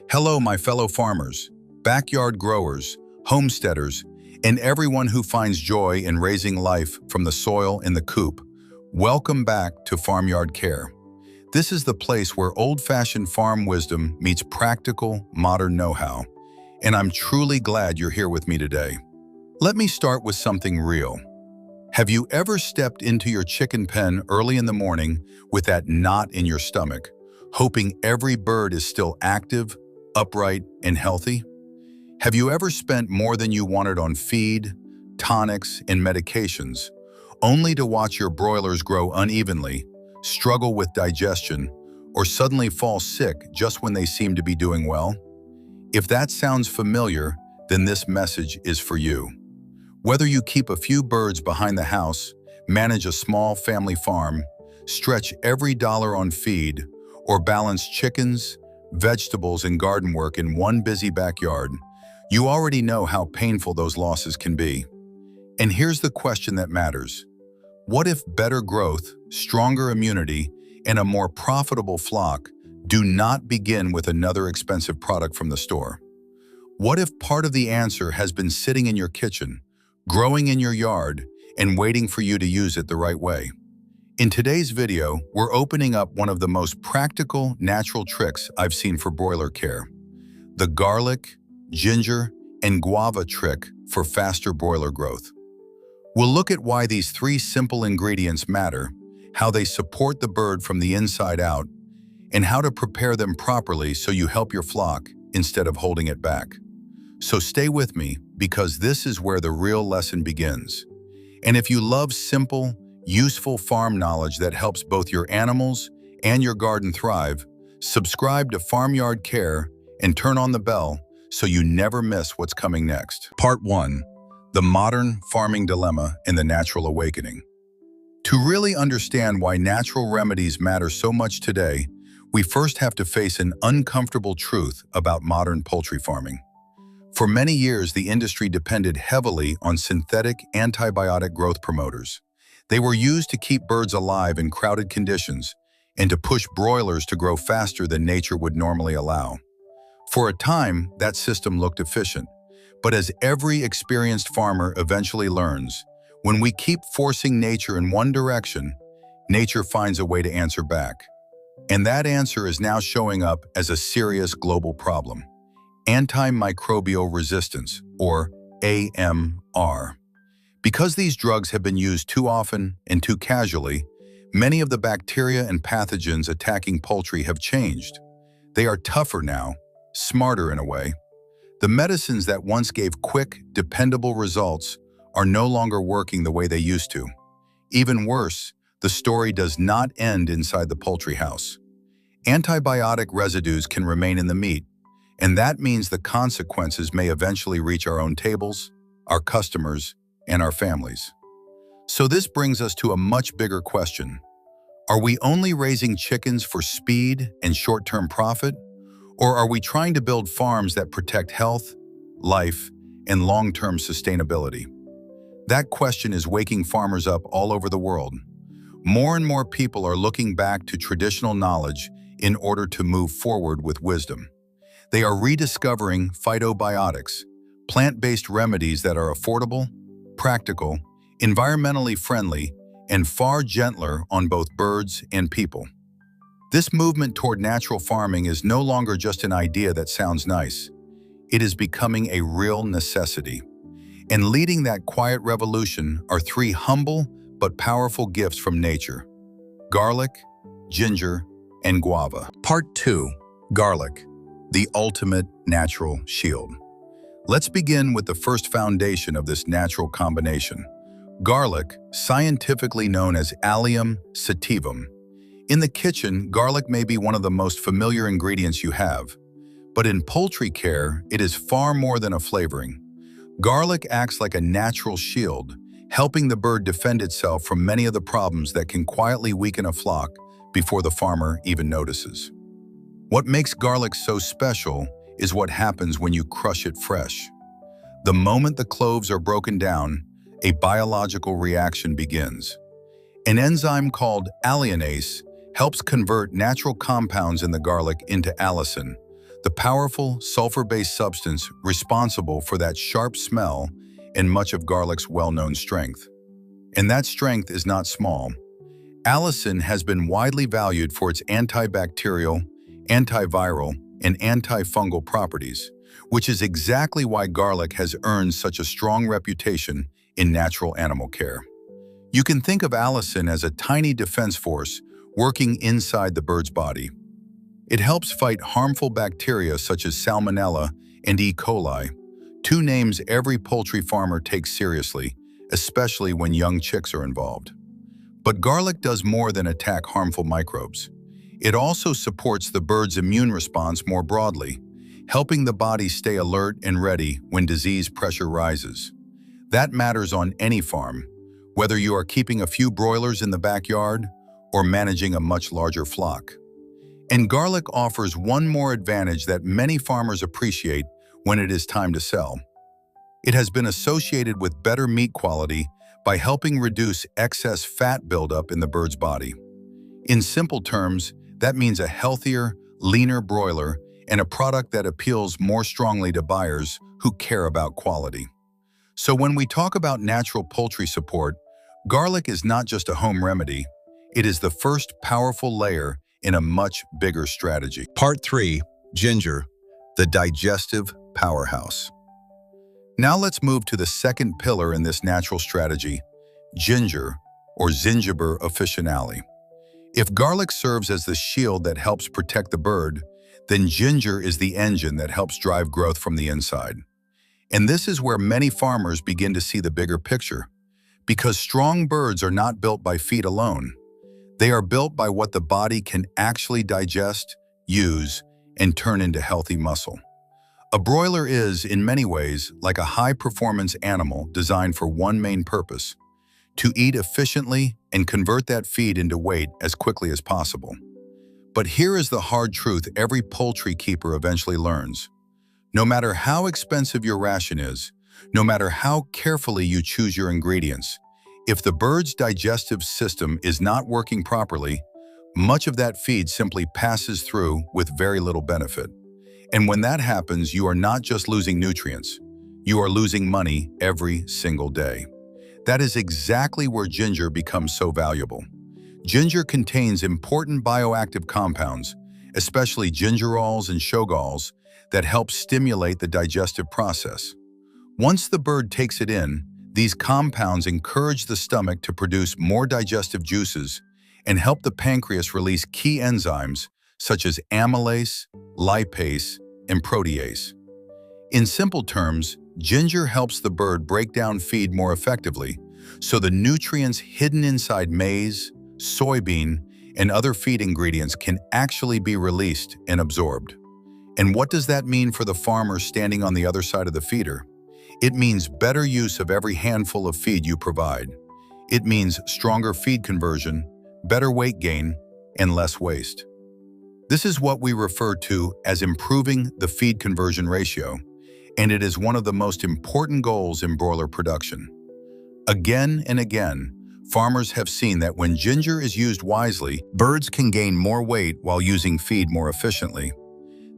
Hello, my fellow farmers, backyard growers, homesteaders, and everyone who finds joy in raising life from the soil in the coop. Welcome back to Farmyard Care. This is the place where old-fashioned farm wisdom meets practical, modern know-how, and I'm truly glad you're here with me today. Let me start with something real. Have you ever stepped into your chicken pen early in the morning with that knot in your stomach, hoping every bird is still active, upright, and healthy? Have you ever spent more than you wanted on feed, tonics, and medications, only to watch your broilers grow unevenly, struggle with digestion, or suddenly fall sick just when they seem to be doing well? If that sounds familiar, then this message is for you. Whether you keep a few birds behind the house, manage a small family farm, stretch every dollar on feed, or balance chickens, vegetables, and garden work in one busy backyard, you already know how painful those losses can be. And here's the question that matters. What if better growth, stronger immunity, and a more profitable flock do not begin with another expensive product from the store? What if part of the answer has been sitting in your kitchen, growing in your yard, and waiting for you to use it the right way? In today's video, we're opening up one of the most practical, natural tricks I've seen for broiler care: the garlic, ginger, and guava trick for faster broiler growth. We'll look at why these three simple ingredients matter, how they support the bird from the inside out, and how to prepare them properly so you help your flock instead of holding it back. So stay with me, because this is where the real lesson begins. And if you love simple, useful farm knowledge that helps both your animals and your garden thrive, subscribe to Farmyard Care and turn on the bell so you never miss what's coming next. Part 1. The Modern Farming Dilemma and the Natural Awakening. To really understand why natural remedies matter so much today, we first have to face an uncomfortable truth about modern poultry farming. For many years, the industry depended heavily on synthetic antibiotic growth promoters. They were used to keep birds alive in crowded conditions and to push broilers to grow faster than nature would normally allow. For a time, that system looked efficient. But as every experienced farmer eventually learns, when we keep forcing nature in one direction, nature finds a way to answer back. And that answer is now showing up as a serious global problem: antimicrobial resistance, or AMR. Because these drugs have been used too often and too casually, many of the bacteria and pathogens attacking poultry have changed. They are tougher now, smarter in a way. The medicines that once gave quick, dependable results are no longer working the way they used to. Even worse, the story does not end inside the poultry house. Antibiotic residues can remain in the meat, and that means the consequences may eventually reach our own tables, our customers, and our families. So this brings us to a much bigger question. Are we only raising chickens for speed and short-term profit? Or are we trying to build farms that protect health, life, and long-term sustainability? That question is waking farmers up all over the world. More and more people are looking back to traditional knowledge in order to move forward with wisdom. They are rediscovering phytobiotics, plant-based remedies that are affordable, practical, environmentally friendly, and far gentler on both birds and people. This movement toward natural farming is no longer just an idea that sounds nice. It is becoming a real necessity. And leading that quiet revolution are three humble but powerful gifts from nature: garlic, ginger, and guava. Part 2. Garlic, the ultimate natural shield. Let's begin with the first foundation of this natural combination: garlic, scientifically known as Allium sativum. In the kitchen, garlic may be one of the most familiar ingredients you have, but in poultry care, it is far more than a flavoring. Garlic acts like a natural shield, helping the bird defend itself from many of the problems that can quietly weaken a flock before the farmer even notices. What makes garlic so special is what happens when you crush it fresh. The moment the cloves are broken down, a biological reaction begins. An enzyme called alliinase helps convert natural compounds in the garlic into allicin, the powerful sulfur-based substance responsible for that sharp smell and much of garlic's well-known strength. And that strength is not small. Allicin has been widely valued for its antibacterial, antiviral, and antifungal properties, which is exactly why garlic has earned such a strong reputation in natural animal care. You can think of allicin as a tiny defense force working inside the bird's body. It helps fight harmful bacteria such as Salmonella and E. coli, two names every poultry farmer takes seriously, especially when young chicks are involved. But garlic does more than attack harmful microbes. It also supports the bird's immune response more broadly, helping the body stay alert and ready when disease pressure rises. That matters on any farm, whether you are keeping a few broilers in the backyard or managing a much larger flock. And garlic offers one more advantage that many farmers appreciate when it is time to sell. It has been associated with better meat quality by helping reduce excess fat buildup in the bird's body. In simple terms, that means a healthier, leaner broiler and a product that appeals more strongly to buyers who care about quality. So when we talk about natural poultry support, garlic is not just a home remedy, it is the first powerful layer in a much bigger strategy. Part 3. Ginger, the digestive powerhouse. Now let's move to the second pillar in this natural strategy, ginger, or Zingiber officinale. If garlic serves as the shield that helps protect the bird, then ginger is the engine that helps drive growth from the inside. And this is where many farmers begin to see the bigger picture, because strong birds are not built by feed alone. They are built by what the body can actually digest, use, and turn into healthy muscle. A broiler is, in many ways, like a high-performance animal designed for one main purpose: to eat efficiently and convert that feed into weight as quickly as possible. But here is the hard truth every poultry keeper eventually learns. No matter how expensive your ration is, no matter how carefully you choose your ingredients, if the bird's digestive system is not working properly, much of that feed simply passes through with very little benefit. And when that happens, you are not just losing nutrients, you are losing money every single day. That is exactly where ginger becomes so valuable. Ginger contains important bioactive compounds, especially gingerols and shogals, that help stimulate the digestive process. Once the bird takes it in, these compounds encourage the stomach to produce more digestive juices and help the pancreas release key enzymes such as amylase, lipase, and protease. In simple terms, ginger helps the bird break down feed more effectively, so the nutrients hidden inside maize, soybean, and other feed ingredients can actually be released and absorbed. And what does that mean for the farmer standing on the other side of the feeder? It means better use of every handful of feed you provide. It means stronger feed conversion, better weight gain, and less waste. This is what we refer to as improving the feed conversion ratio, and it is one of the most important goals in broiler production. Again and again, farmers have seen that when ginger is used wisely, birds can gain more weight while using feed more efficiently.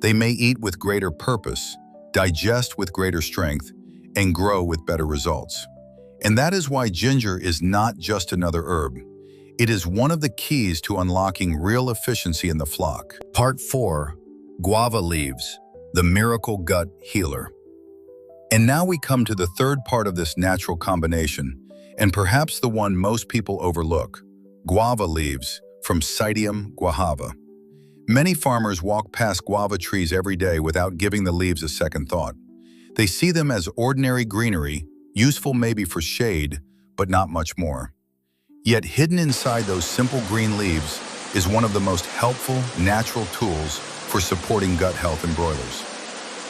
They may eat with greater purpose, digest with greater strength, and grow with better results. And that is why ginger is not just another herb. It is one of the keys to unlocking real efficiency in the flock. Part 4. Guava leaves, the miracle gut healer. And now we come to the third part of this natural combination, and perhaps the one most people overlook: guava leaves from Psydium guajava. Many farmers walk past guava trees every day without giving the leaves a second thought. They see them as ordinary greenery, useful maybe for shade, but not much more. Yet hidden inside those simple green leaves is one of the most helpful natural tools for supporting gut health in broilers.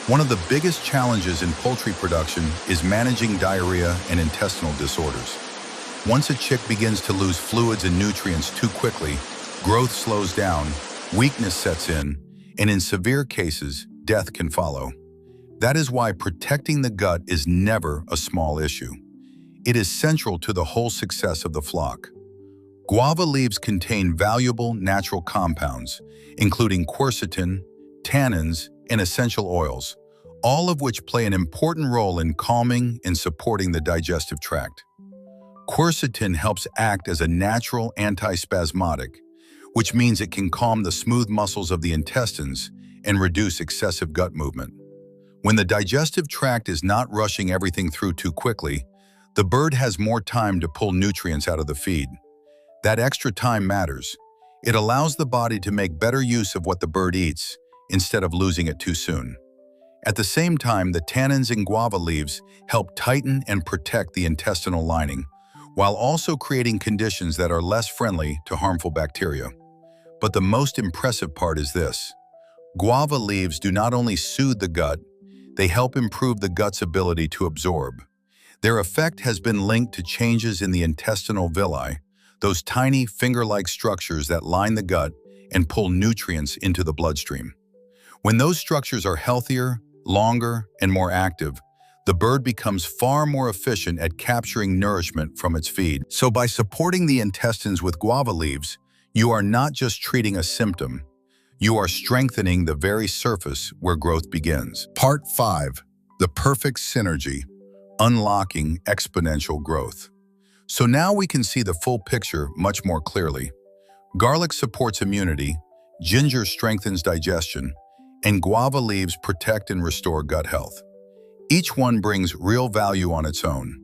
One of the biggest challenges in poultry production is managing diarrhea and intestinal disorders. Once a chick begins to lose fluids and nutrients too quickly, growth slows down, weakness sets in, and in severe cases, death can follow. That is why protecting the gut is never a small issue. It is central to the whole success of the flock. Guava leaves contain valuable natural compounds, including quercetin, tannins, and essential oils, all of which play an important role in calming and supporting the digestive tract. Quercetin helps act as a natural antispasmodic, which means it can calm the smooth muscles of the intestines and reduce excessive gut movement. When the digestive tract is not rushing everything through too quickly, the bird has more time to pull nutrients out of the feed. That extra time matters. It allows the body to make better use of what the bird eats instead of losing it too soon. At the same time, the tannins in guava leaves help tighten and protect the intestinal lining, while also creating conditions that are less friendly to harmful bacteria. But the most impressive part is this. Guava leaves do not only soothe the gut, they help improve the gut's ability to absorb. Their effect has been linked to changes in the intestinal villi, those tiny finger-like structures that line the gut and pull nutrients into the bloodstream. When those structures are healthier, longer, and more active, the bird becomes far more efficient at capturing nourishment from its feed. So by supporting the intestines with guava leaves, you are not just treating a symptom, you are strengthening the very surface where growth begins. Part 5. The perfect synergy, unlocking exponential growth. So now we can see the full picture much more clearly. Garlic supports immunity, ginger strengthens digestion, and guava leaves protect and restore gut health. Each one brings real value on its own.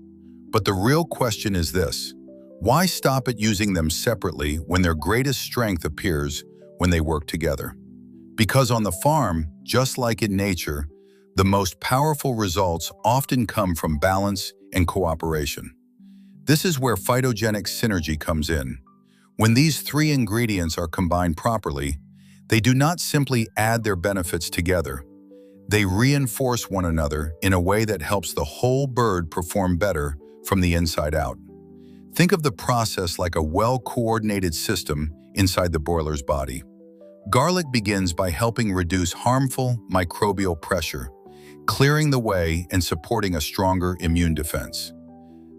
But the real question is this: why stop at using them separately when their greatest strength appears when they work together? Because on the farm, just like in nature, the most powerful results often come from balance and cooperation. This is where phytogenic synergy comes in. When these three ingredients are combined properly, they do not simply add their benefits together. They reinforce one another in a way that helps the whole bird perform better from the inside out. Think of the process like a well-coordinated system inside the broiler's body. Garlic begins by helping reduce harmful microbial pressure, clearing the way and supporting a stronger immune defense.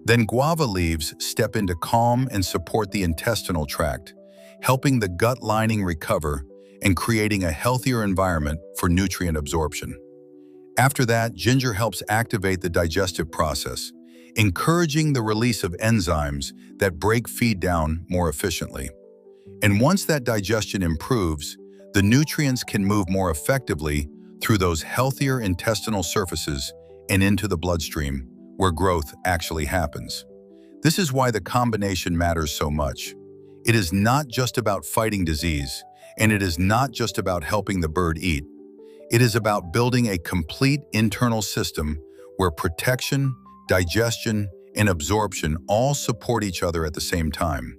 Then guava leaves step in to calm and support the intestinal tract, helping the gut lining recover and creating a healthier environment for nutrient absorption. After that, ginger helps activate the digestive process, encouraging the release of enzymes that break feed down more efficiently. And once that digestion improves, the nutrients can move more effectively through those healthier intestinal surfaces and into the bloodstream, where growth actually happens. This is why the combination matters so much. It is not just about fighting disease, and it is not just about helping the bird eat. It is about building a complete internal system where protection, digestion, and absorption all support each other at the same time.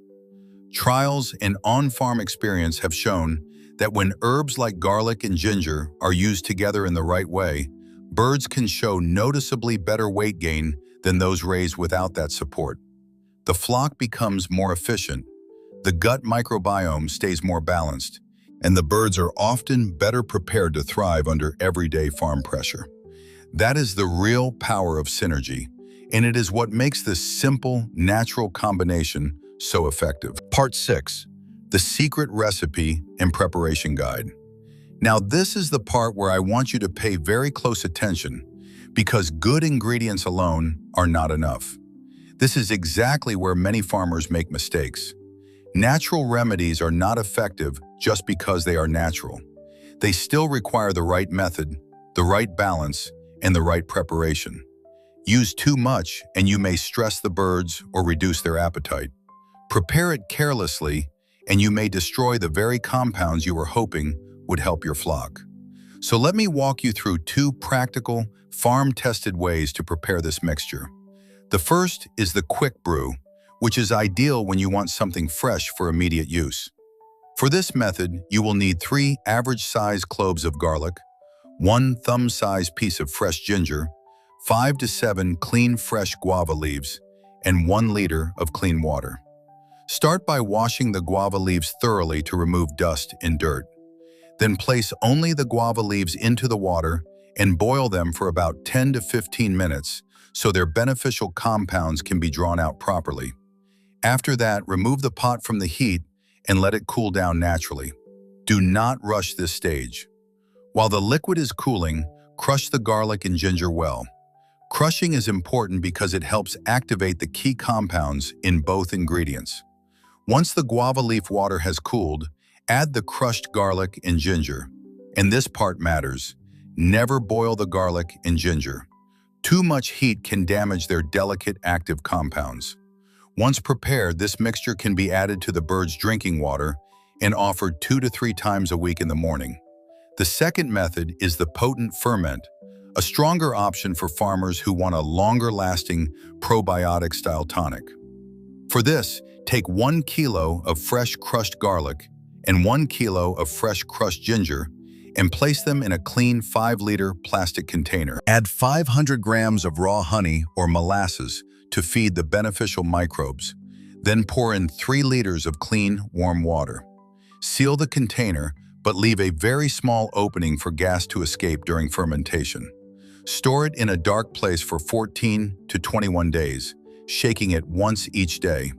Trials and on-farm experience have shown that when herbs like garlic and ginger are used together in the right way, birds can show noticeably better weight gain than those raised without that support. The flock becomes more efficient, the gut microbiome stays more balanced, and the birds are often better prepared to thrive under everyday farm pressure. That is the real power of synergy, and it is what makes this simple, natural combination so effective. Part 6. The secret recipe and preparation guide. Now this is the part where I want you to pay very close attention, because good ingredients alone are not enough. This is exactly where many farmers make mistakes. Natural remedies are not effective just because they are natural. They still require the right method, the right balance, and the right preparation. Use too much and you may stress the birds or reduce their appetite. Prepare it carelessly and you may destroy the very compounds you were hoping would help your flock. So let me walk you through 2 practical, farm-tested ways to prepare this mixture. The first is the quick brew, which is ideal when you want something fresh for immediate use. For this method, you will need 3 average-sized cloves of garlic, 1 thumb-sized piece of fresh ginger, 5 to 7 clean fresh guava leaves, and 1 liter of clean water. Start by washing the guava leaves thoroughly to remove dust and dirt. Then place only the guava leaves into the water and boil them for about 10 to 15 minutes so their beneficial compounds can be drawn out properly. After that, remove the pot from the heat and let it cool down naturally. Do not rush this stage. While the liquid is cooling, crush the garlic and ginger well. Crushing is important because it helps activate the key compounds in both ingredients. Once the guava leaf water has cooled, add the crushed garlic and ginger. And this part matters. Never boil the garlic and ginger. Too much heat can damage their delicate active compounds. Once prepared, this mixture can be added to the bird's drinking water and offered 2 to 3 times a week in the morning. The second method is the potent ferment, a stronger option for farmers who want a longer-lasting probiotic-style tonic. For this, take 1 kilo of fresh crushed garlic and 1 kilo of fresh crushed ginger and place them in a clean 5-liter plastic container. Add 500 grams of raw honey or molasses to feed the beneficial microbes. Then pour in 3 liters of clean, warm water. Seal the container, but leave a very small opening for gas to escape during fermentation. Store it in a dark place for 14 to 21 days, shaking it once each day.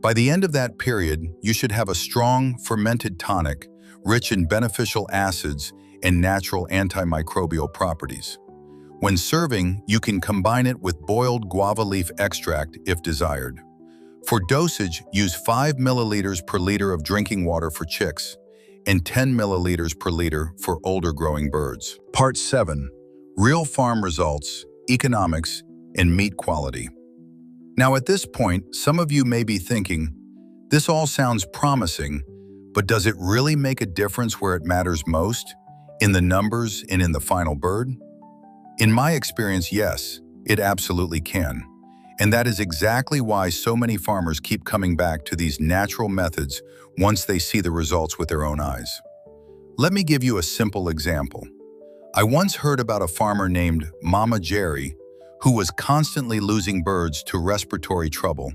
By the end of that period, you should have a strong, fermented tonic, rich in beneficial acids and natural antimicrobial properties. When serving, you can combine it with boiled guava leaf extract if desired. For dosage, use 5 milliliters per liter of drinking water for chicks and 10 milliliters per liter for older growing birds. Part 7. Real farm results, economics, and meat quality. Now at this point, some of you may be thinking, this all sounds promising, but does it really make a difference where it matters most? In the numbers and in the final bird? In my experience, yes, it absolutely can. And that is exactly why so many farmers keep coming back to these natural methods once they see the results with their own eyes. Let me give you a simple example. I once heard about a farmer named Mama Jerry who was constantly losing birds to respiratory trouble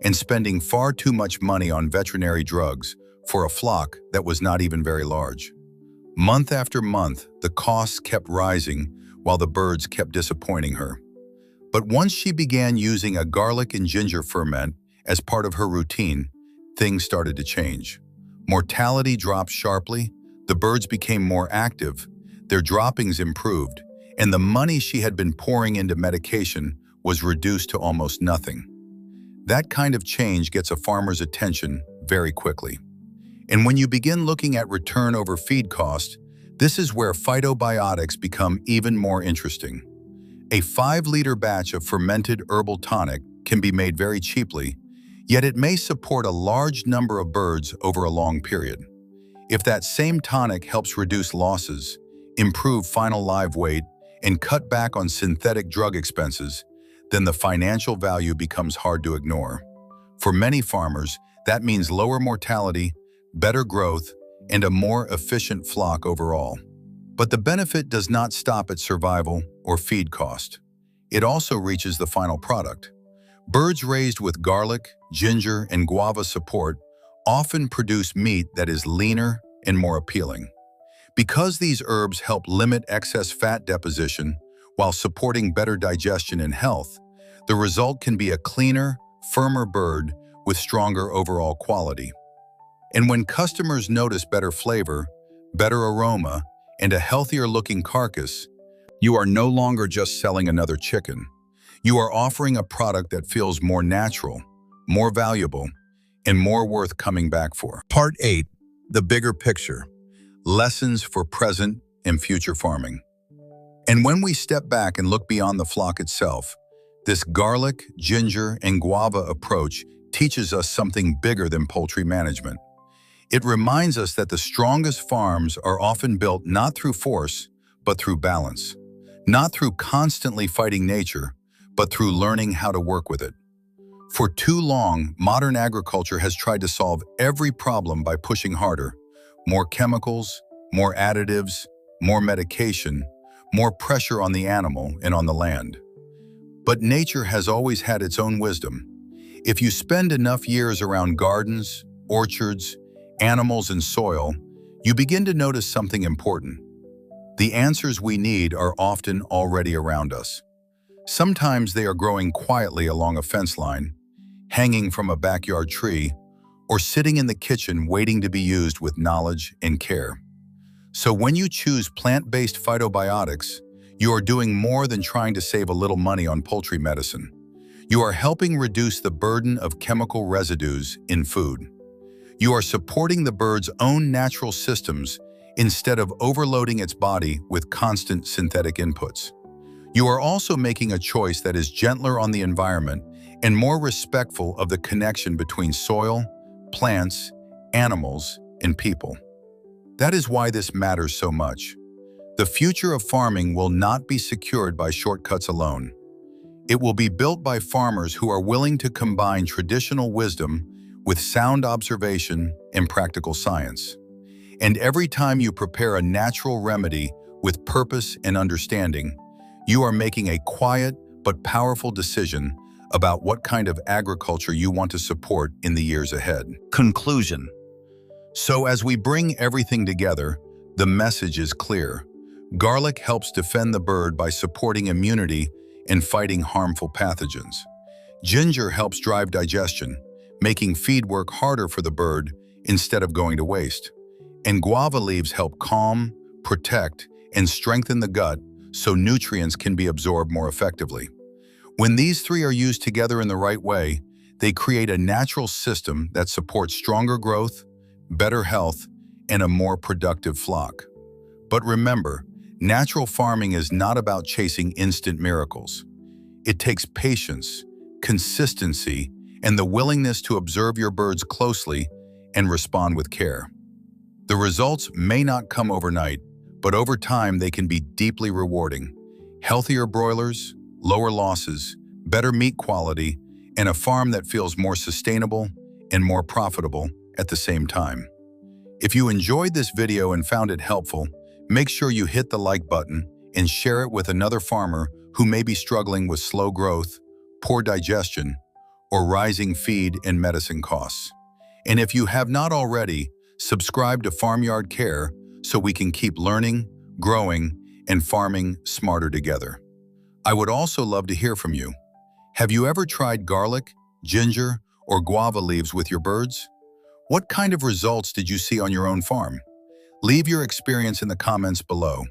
and spending far too much money on veterinary drugs for a flock that was not even very large. Month after month, the costs kept rising while the birds kept disappointing her. But once she began using a garlic and ginger ferment as part of her routine, things started to change. Mortality dropped sharply, the birds became more active, their droppings improved, and the money she had been pouring into medication was reduced to almost nothing. That kind of change gets a farmer's attention very quickly. And when you begin looking at return over feed cost, this is where phytobiotics become even more interesting. A 5-liter batch of fermented herbal tonic can be made very cheaply, yet it may support a large number of birds over a long period. If that same tonic helps reduce losses, improve final live weight, and cut back on synthetic drug expenses, then the financial value becomes hard to ignore. For many farmers, that means lower mortality, better growth, and a more efficient flock overall. But the benefit does not stop at survival or feed cost. It also reaches the final product. Birds raised with garlic, ginger, and guava support often produce meat that is leaner and more appealing. Because these herbs help limit excess fat deposition while supporting better digestion and health, the result can be a cleaner, firmer bird with stronger overall quality. And when customers notice better flavor, better aroma, and a healthier-looking carcass, you are no longer just selling another chicken. You are offering a product that feels more natural, more valuable, and more worth coming back for. Part 8. The bigger picture. Lessons for present and future farming. And when we step back and look beyond the flock itself, this garlic, ginger, and guava approach teaches us something bigger than poultry management. It reminds us that the strongest farms are often built not through force, but through balance. Not through constantly fighting nature, but through learning how to work with it. For too long, modern agriculture has tried to solve every problem by pushing harder. More chemicals, more additives, more medication, more pressure on the animal and on the land. But nature has always had its own wisdom. If you spend enough years around gardens, orchards, animals, and soil, you begin to notice something important. The answers we need are often already around us. Sometimes they are growing quietly along a fence line, hanging from a backyard tree, or sitting in the kitchen waiting to be used with knowledge and care. So when you choose plant-based phytobiotics, you are doing more than trying to save a little money on poultry medicine. You are helping reduce the burden of chemical residues in food. You are supporting the bird's own natural systems instead of overloading its body with constant synthetic inputs. You are also making a choice that is gentler on the environment and more respectful of the connection between soil, plants, animals, and people. That is why this matters so much. The future of farming will not be secured by shortcuts alone. It will be built by farmers who are willing to combine traditional wisdom with sound observation and practical science. And every time you prepare a natural remedy with purpose and understanding, you are making a quiet but powerful decision about what kind of agriculture you want to support in the years ahead. Conclusion. So as we bring everything together, the message is clear. Garlic helps defend the bird by supporting immunity and fighting harmful pathogens. Ginger helps drive digestion, making feed work harder for the bird instead of going to waste. And guava leaves help calm, protect, and strengthen the gut so nutrients can be absorbed more effectively. When these three are used together in the right way, they create a natural system that supports stronger growth, better health, and a more productive flock. But remember, natural farming is not about chasing instant miracles. It takes patience, consistency, and the willingness to observe your birds closely and respond with care. The results may not come overnight, but over time they can be deeply rewarding. Healthier broilers, lower losses, better meat quality, and a farm that feels more sustainable and more profitable at the same time. If you enjoyed this video and found it helpful, make sure you hit the like button and share it with another farmer who may be struggling with slow growth, poor digestion, or rising feed and medicine costs. And if you have not already, subscribe to Farmyard Care so we can keep learning, growing, and farming smarter together. I would also love to hear from you. Have you ever tried garlic, ginger, or guava leaves with your birds? What kind of results did you see on your own farm? Leave your experience in the comments below.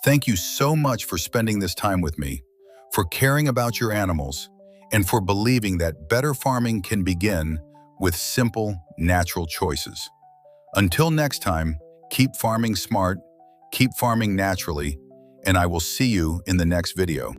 Thank you so much for spending this time with me, for caring about your animals, and for believing that better farming can begin with simple, natural choices. Until next time, keep farming smart, keep farming naturally, and I will see you in the next video.